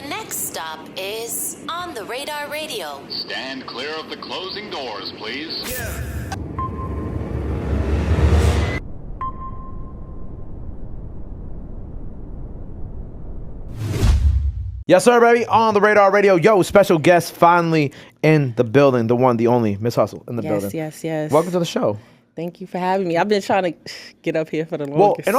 next stop is On the Radar Radio. Stand clear of the closing doors, please. Yes, sir, baby. On the Radar Radio. Yo, special guest finally in the building. The one, the only, Miss Hustle in the building. Yes, yes. Welcome to the show. Thank you for having me. I've been trying to get up here for the Well, longest. in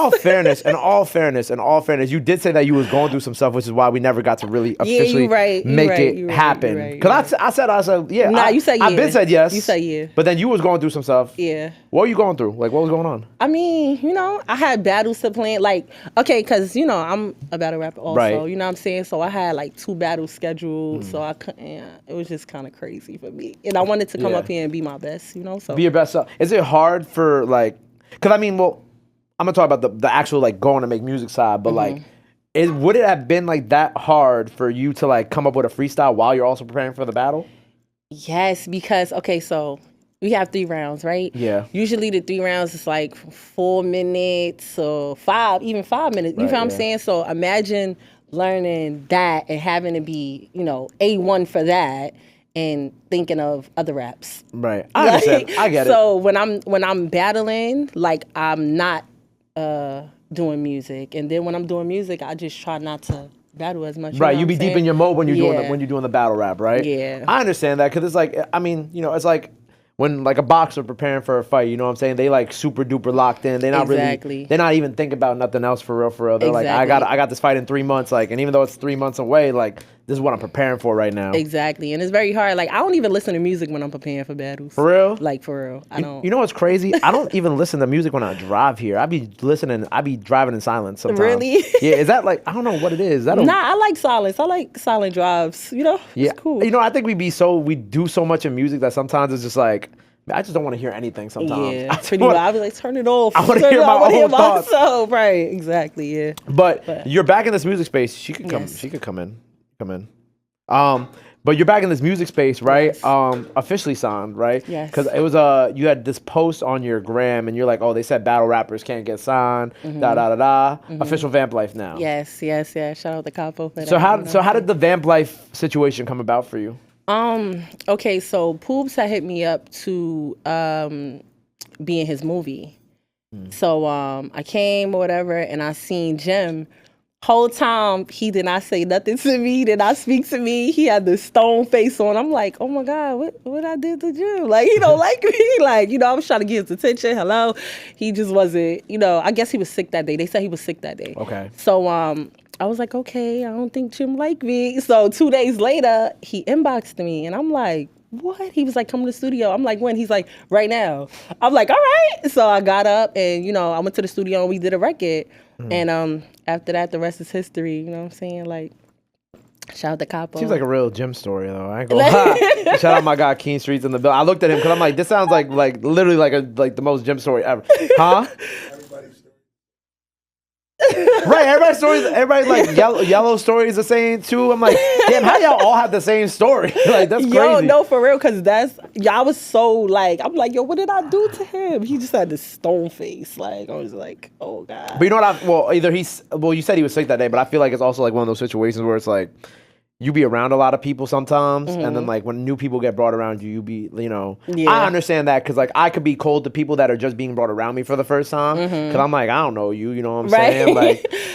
all fairness, you did say that you was going through some stuff, which is why we never got to really officially make it happen. Because I said, yeah. Nah, you said yeah. I've been said yes. You said yeah. But then you was going through some stuff. Yeah. What were you going through? Like, what was going on? I mean, I had battles to plan. Like, okay, because, I'm a battle rapper also. Right. You know what I'm saying? So I had like 2 battles scheduled. So I couldn't, it was just kind of crazy for me. And I wanted to come up here and be my best, so. Be your best self. Is it hard for like, because I'm going to talk about the actual like going to make music side, but like, would it have been like that hard for you to like come up with a freestyle while you're also preparing for the battle? Yes, because, okay, so we have 3 rounds, right? Yeah. Usually the 3 rounds is like 4 minutes or 5, even 5 minutes. You know what I'm saying? So imagine learning that and having to be, A1 for that and thinking of other raps. Right. I understand. I get it. So when I'm battling, like I'm not doing music. And then when I'm doing music, I just try not to battle as much. Right, you be deep in your mode when you're doing the battle rap, right? Yeah. I understand that because it's like, it's like when like a boxer preparing for a fight, you know what I'm saying? They like super duper locked in. They're not Exactly. they're not even thinking about nothing else for real. They're like, I got this fight in 3 months, like, and even though it's 3 months away, like this is what I'm preparing for right now. Exactly, and it's very hard. Like I don't even listen to music when I'm preparing for battles. For real? Like for real, I don't. You know what's crazy? I don't even listen to music when I drive here. I be driving in silence sometimes. Really? Yeah, is that like, I don't know what it is. Nah, I like silence. I like silent drives. Yeah, it's cool. I think we do so much in music that sometimes it's just like, I just don't want to hear anything sometimes. Yeah, pretty much. I'll be like, turn it off. I want to hear my own thoughts. Myself. Right, exactly, yeah. But you're back in this music space. She could come. Yes. She could come in. But you're back in this music space, right? Yes. Officially signed, right? Yes. Because it was you had this post on your gram, and you're like, oh, they said battle rappers can't get signed. Official Vamp Life now. Yes. Shout out to Capo for that. So how did the Vamp Life situation come about for you? Okay, so Poops had hit me up to be in his movie. So I came or whatever, and I seen Jim. Whole time he did not say nothing to me, did not speak to me. He had this stone face on. I'm like, oh my God, what I did to Jim? Like, he don't like me. Like, I was trying to get his attention. Hello. He just wasn't, I guess he was sick that day. They said he was sick that day. Okay. So I was like, okay, I don't think Jim like me. So 2 days later, he inboxed me, and I'm like, what? He was like, come to the studio. I'm like, when? He's like, right now. I'm like, all right. So I got up, and, I went to the studio, and we did a record. And after that, the rest is history. You know what I'm saying? Like, shout out to Capo. Seems like a real Jim story, though. I ain't gonna lie. Shout out my guy, Keen Streets in the bill. I looked at him, because I'm like, this sounds like literally like the most Jim story ever. Huh? Right, everybody's like yellow stories the same too. I'm like, damn, how y'all all have the same story? Like, that's crazy. Yo, no, for real, because I was so like, I'm like, yo, what did I do to him? He just had this stone face. Like, I was like, oh God. But you know what? You said he was sick that day, but I feel like it's also like one of those situations where it's like, you be around a lot of people sometimes, and then like when new people get brought around you, I understand that, because like I could be cold to people that are just being brought around me for the first time, because I'm like, I don't know you, you know what I'm saying?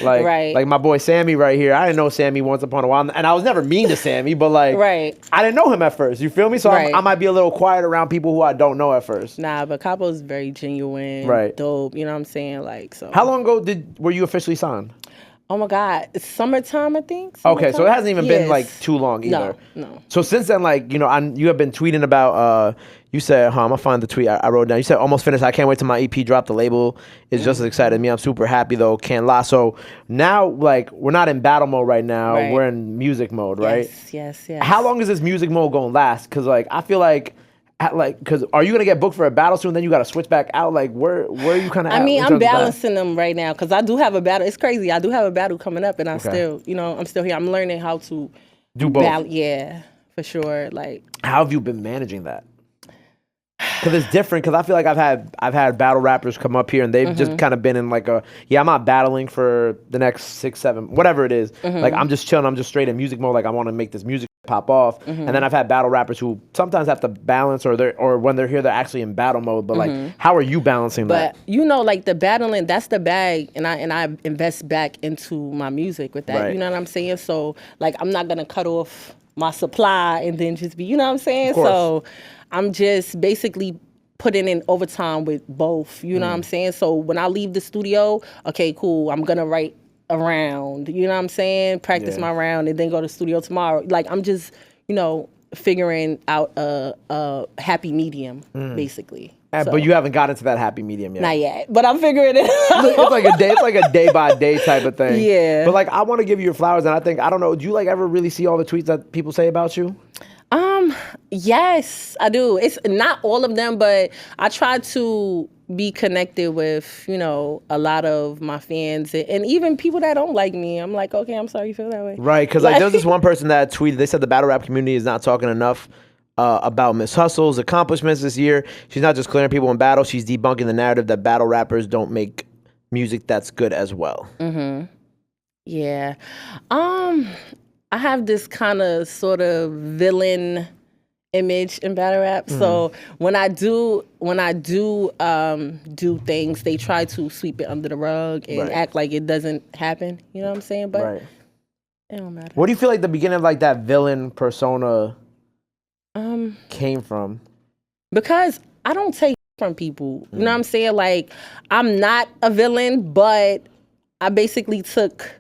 Like my boy Sammy right here, I didn't know Sammy once upon a while, and I was never mean to Sammy, but like, I didn't know him at first, you feel me? So I might be a little quiet around people who I don't know at first. Nah, but Capo's very genuine, dope, you know what I'm saying? Like, so. How long ago were you officially signed? Oh my God, it's summertime, I think. Okay, so it hasn't even been like too long either. No. So since then, like, you have been tweeting about, you said, I'm gonna find the tweet I wrote down. You said, almost finished. I can't wait till my EP drop. The label is just as excited as me. I'm super happy though, can't lie. So now, like, we're not in battle mode right now. Right. We're in music mode, right? Yes. How long is this music mode gonna last? Because like, I feel like, because are you gonna get booked for a battle soon? Then you gotta switch back out. Like, where are you kind of? I mean, I'm balancing them right now because I do have a battle. It's crazy. I do have a battle coming up, and I'm still here. I'm learning how to do both. Yeah, for sure. Like, how have you been managing that? Because it's different. Because I feel like I've had battle rappers come up here and they've just kind of been in like I'm not battling for the next 6, 7, whatever it is. Like I'm just chilling. I'm just straight in music mode. Like I want to make this music pop off. And then I've had battle rappers who sometimes have to balance, or when they're here they're actually in battle mode. But like, how are you balancing that? But like the battling, that's the bag, and I invest back into my music with that. Right. You know what I'm saying? So like I'm not gonna cut off my supply and then just be, you know what I'm saying? So I'm just basically putting in overtime with both. You know what I'm saying? So when I leave the studio, okay, cool, I'm gonna write a round. You know what I'm saying? Practice my round and then go to the studio tomorrow. Like I'm just, figuring out a happy medium, basically. But you haven't got into that happy medium yet. Not yet, but I'm figuring it out. It's like a day by day type of thing. Yeah. But like, I want to give you your flowers, and I don't know, do you like ever really see all the tweets that people say about you? Yes, I do. It's not all of them, but I try to be connected with, a lot of my fans and even people that don't like me. I'm like, okay, I'm sorry you feel that way. Right, because like there was this one person that tweeted, they said the battle rap community is not talking enough about Miss Hustle's accomplishments this year. She's not just clearing people in battle, she's debunking the narrative that battle rappers don't make music that's good as well. Yeah. I have this kind of sort of villain image in battle rap. So when I do do things, they try to sweep it under the rug and act like it doesn't happen. You know what I'm saying? But it don't matter. What do you feel like the beginning of like that villain persona came from? Because I don't take from people. You know what I'm saying? Like, I'm not a villain, but I basically took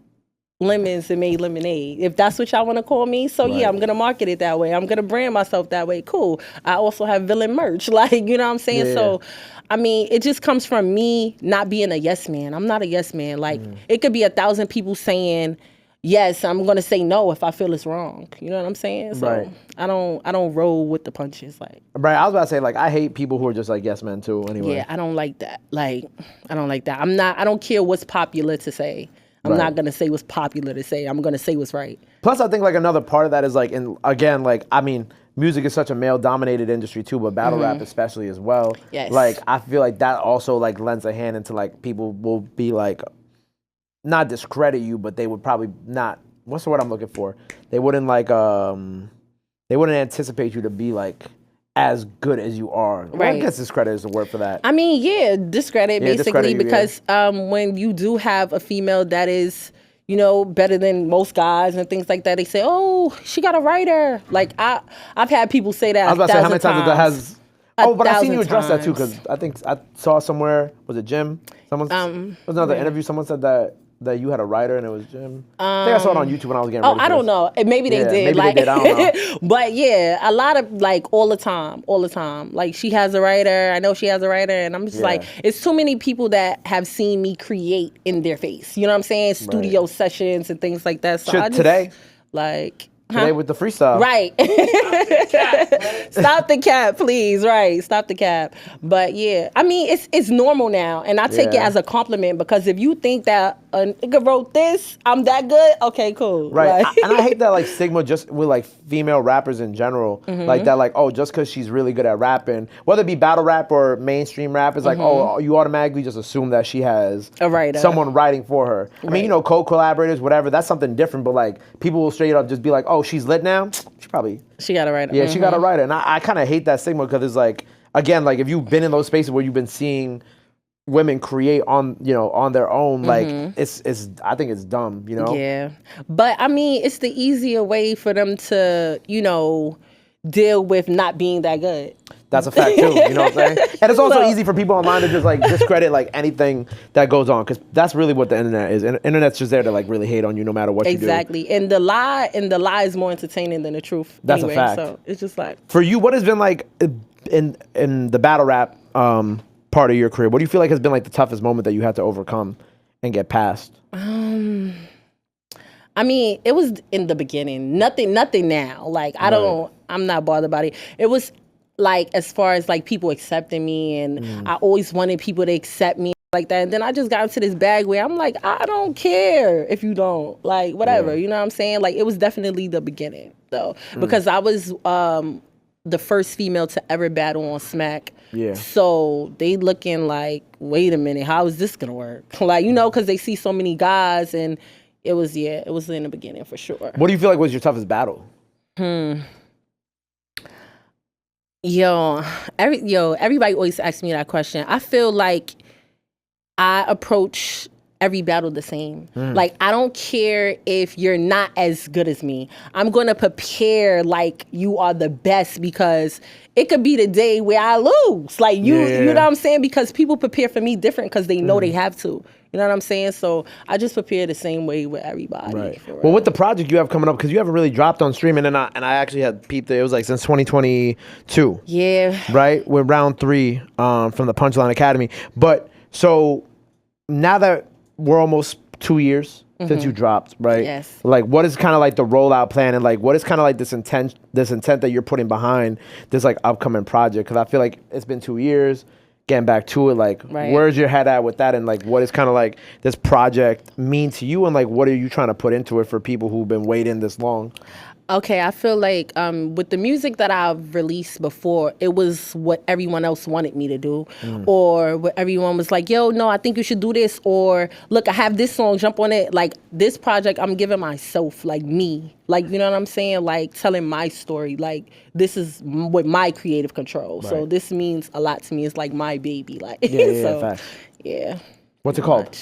lemons and made lemonade, if that's what y'all want to call me. So yeah, I'm gonna market it that way. I'm gonna brand myself that way. Cool. I also have villain merch, like, you know what I'm saying? Yeah. So I mean, it just comes from me not being a yes man. I'm not a yes man. Like, it could be 1,000 people saying yes, I'm gonna say no if I feel it's wrong. You know what I'm saying? So I don't roll with the punches. Like, right, I was about to say, like, I hate people who are just like yes men too. Anyway, yeah, I don't like that. Like, I don't like that. I don't care what's popular to say. I'm not going to say what's popular to say. I'm going to say what's right. Plus, I think, like, another part of that is, like, and again, like, I mean, music is such a male-dominated industry, too, but battle rap especially as well. Yes. Like, I feel like that also, like, lends a hand into, like, people will be, like, not discredit you, but they would probably not, what's the word I'm looking for? They wouldn't, like, they wouldn't anticipate you to be, like, as good as you are. Well, I guess discredit is the word for that. I mean, yeah, discredit basically, discredit you, because when you do have a female that is, better than most guys and things like that, they say, oh, she got a writer. Like, I've had people say that. I was about to say, how many times that has... Oh, but I've seen you address that too, times. because I think I saw somewhere, was it Jim? Someone, was another interview, someone said that you had a writer and it was Jim. I think I saw it on YouTube when I was getting ready for I don't this. know. Maybe they did. Maybe they did, I don't know. But yeah, a lot of, like, all the time. Like, she has a writer. I know she has a writer. And I'm just like, it's too many people that have seen me create in their face. You know what I'm saying? Studio sessions and things like that. So Today? Like... Today with the freestyle. Right. Stop the cap, please. Right. Stop the cap. But yeah, I mean, it's normal now. And I take it as a compliment, because if you think that a nigga wrote this, I'm that good, okay, cool. Right. Like, And I hate that, like, stigma just with, like, female rappers in general. Like that, like, oh, just because she's really good at rapping, whether it be battle rap or mainstream rap, it's like, oh, you automatically just assume that she has a writer. Someone writing for her. I mean, co-collaborators, whatever, that's something different, but, like, people will straight up just be like, oh, she's lit now? She got a writer. Yeah, she got a writer. And I kind of hate that stigma, because it's like, again, like, if you've been in those spaces where you've been seeing women create on their own, like, it's I think it's dumb, Yeah. But I mean, it's the easier way for them to, deal with not being that good. That's a fact too, you know what I'm saying? And it's also easy for people online to just, like, discredit, like, anything that goes on, because that's really what the internet is. And internet's just there to, like, really hate on you no matter what you do. Exactly. And the lie is more entertaining than the truth. That's anyway, a fact. So it's just like, for you, what has been, like, in the battle rap part of your career, what do you feel like has been, like, the toughest moment that you had to overcome and get past? I mean, it was in the beginning. Nothing now. Like, I'm not bothered about it. It was, like, as far as, like, people accepting me, and I always wanted people to accept me like that. And then I just got into this bag where I'm like, I don't care if you don't. Like, whatever. You know what I'm saying? Like, it was definitely the beginning, though. Because I was the first female to ever battle on Smack. Yeah. So they looking like, wait a minute, how is this gonna work? Like, because they see so many guys, and it was in the beginning for sure. What do you feel like was your toughest battle? Everybody always asks me that question. I feel like I approach every battle the same. Like, I don't care if you're not as good as me. I'm going to prepare like you are the best, because it could be the day where I lose. Like, you know what I'm saying? Because people prepare for me different because they know they have to. You know what I'm saying? So I just prepare the same way with everybody. Right. Well, with the project you have coming up, because you haven't really dropped on streaming, and I actually had peeped it. It was like since 2022. Yeah. Right? We're round 3 from the Punchline Academy. But so now that we're almost 2 years since you dropped, right? Yes. Like, what is kind of like the rollout plan, and like what is kind of like this intent that you're putting behind this like upcoming project? Because I feel like it's been 2 years. Getting back to it, like, where's your head at with that, and like, what is kind of like this project mean to you, and like, what are you trying to put into it for people who've been waiting this long? Okay, I feel like with the music that I've released before, it was what everyone else wanted me to do, or what everyone was like, yo, no, I think you should do this, or look, I have this song, jump on it. Like, this project, I'm giving myself, like, me. Like, you know what I'm saying? Like, telling my story. Like, this is with my creative control. Right. So this means a lot to me. It's like my baby. Like, Facts. Yeah. What's it called?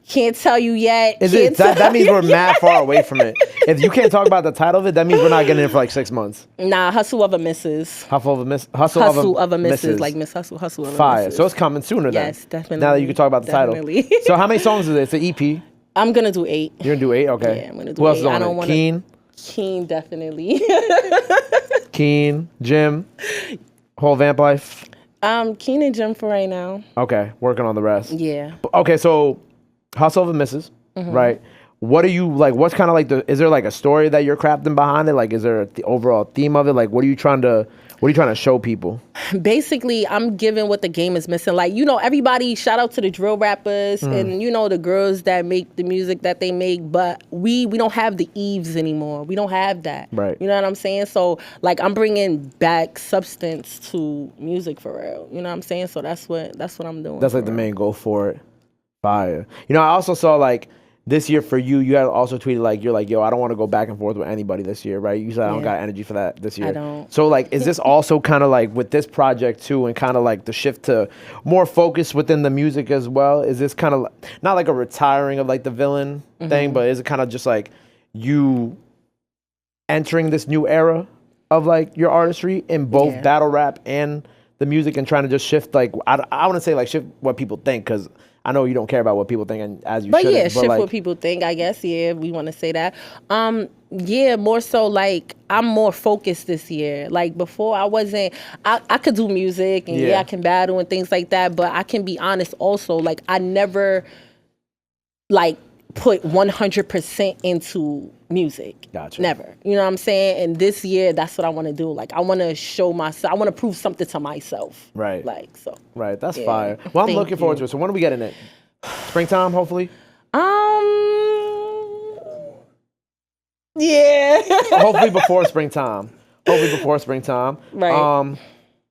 Can't tell you yet. That means we're mad far away from it. If you can't talk about the title of it, that means we're not getting it for like 6 months. Nah, Hustle of a Missus. Hustle of a Missus. Like Miss Hustle of a Fire. Missus. So it's coming sooner then. Yes, definitely. Now that you can talk about the title. So how many songs is it? It's an EP. I'm going to do 8. You're going to do 8? Okay. Yeah, I'm going to do 8. Who else is on it? Keen? Keen, definitely. Keen, Jim, whole Vamp life? Keen and Jim for right now. Okay, working on the rest. Yeah. Okay, so Hustle of a Missus, right? What are you, like, what's kind of like is there like a story that you're crafting behind it? Like, is there the overall theme of it? Like, what are you trying to show people? Basically, I'm giving what the game is missing. Like, everybody, shout out to the drill rappers and, the girls that make the music that they make, but we don't have the Eves anymore. We don't have that. Right. You know what I'm saying? So, like, I'm bringing back substance to music for real. You know what I'm saying? So that's what I'm doing. That's like the main goal for it. Fire. I also saw like this year for you, you had also tweeted like, you're like, yo, I don't want to go back and forth with anybody this year, right? You said I don't got energy for that this year. I don't. So like, is this also kind of like with this project too, and kind of like the shift to more focus within the music as well? Is this kind of not like a retiring of like the villain thing, but is it kind of just like you entering this new era of like your artistry in both battle rap and the music, and trying to just shift like, I want to say like shift what people think, because I know you don't care about what people think, and as you should. But shift like, what people think, I guess. Yeah, we want to say that. Yeah, more so like I'm more focused this year. Like before, I wasn't. I could do music and I can battle and things like that. But I can be honest also. Like I never like put 100% into music. Gotcha. Never. You know what I'm saying? And this year, that's what I want to do. Like I want to show myself. I want to prove something to myself. Right. Like so. Right. That's fire. Well, I'm looking forward to it. So when are we getting it? Springtime, hopefully. Yeah. Hopefully before springtime. Right.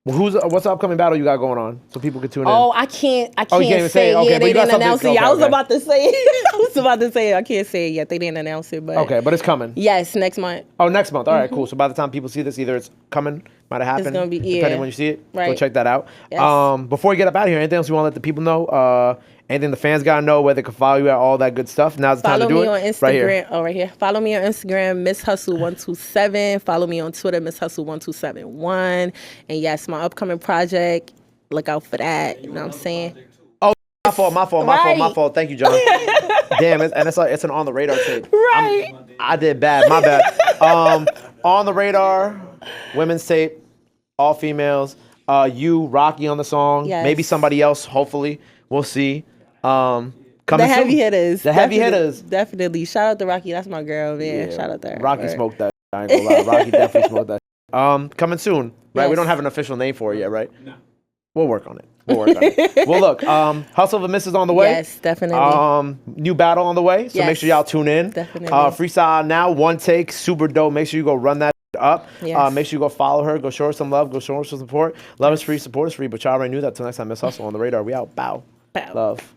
What's the upcoming battle you got going on, so people can tune in? Oh, I can't say it. Okay, Yeah, they didn't announce it. Okay, I was about to say it. I can't say it yet. They didn't announce it, but okay, but it's coming. Yes, next month. Oh, next month. All right, cool. So by the time people see this, either it's coming, might have happened. It's gonna be depending when you see it. Right. Go check that out. Yes. Before we get up out of here, anything else you want to let the people know? Anything the fans gotta know, where they can follow you at, all that good stuff. Now's the time to do it. Follow me on Instagram. Right here. Oh, right here. Follow me on Instagram, Miss Hustle 127. Follow me on Twitter, Miss Hustle 1271. And yes, my upcoming project. Look out for that. You know what I'm saying? Oh, my fault. Thank you, John. Damn, it's an on the radar tape. Right. I did bad. My bad. On the radar, women's tape, all females. You, Rocky on the song. Yes. Maybe somebody else. Hopefully, we'll see. The heavy hitters. Definitely. Shout out to Rocky. That's my girl, man. Yeah. Shout out to her. Rocky smoked that. I ain't gonna lie. Rocky definitely smoked that. Coming soon, right? Yes. We don't have an official name for it yet, right? No. We'll work on it. Well, look, Hustle of a Miss is on the way. Yes, definitely. New battle on the way, so make sure y'all tune in. Definitely. Freestyle now, one take, super dope. Make sure you go run that up. Yes. Make sure you go follow her. Go show her some love. Go show her some support. Love is free, support is free. But y'all already knew that. Till next time, Miss Hustle on the radar. We out. Bow. Bow. Love.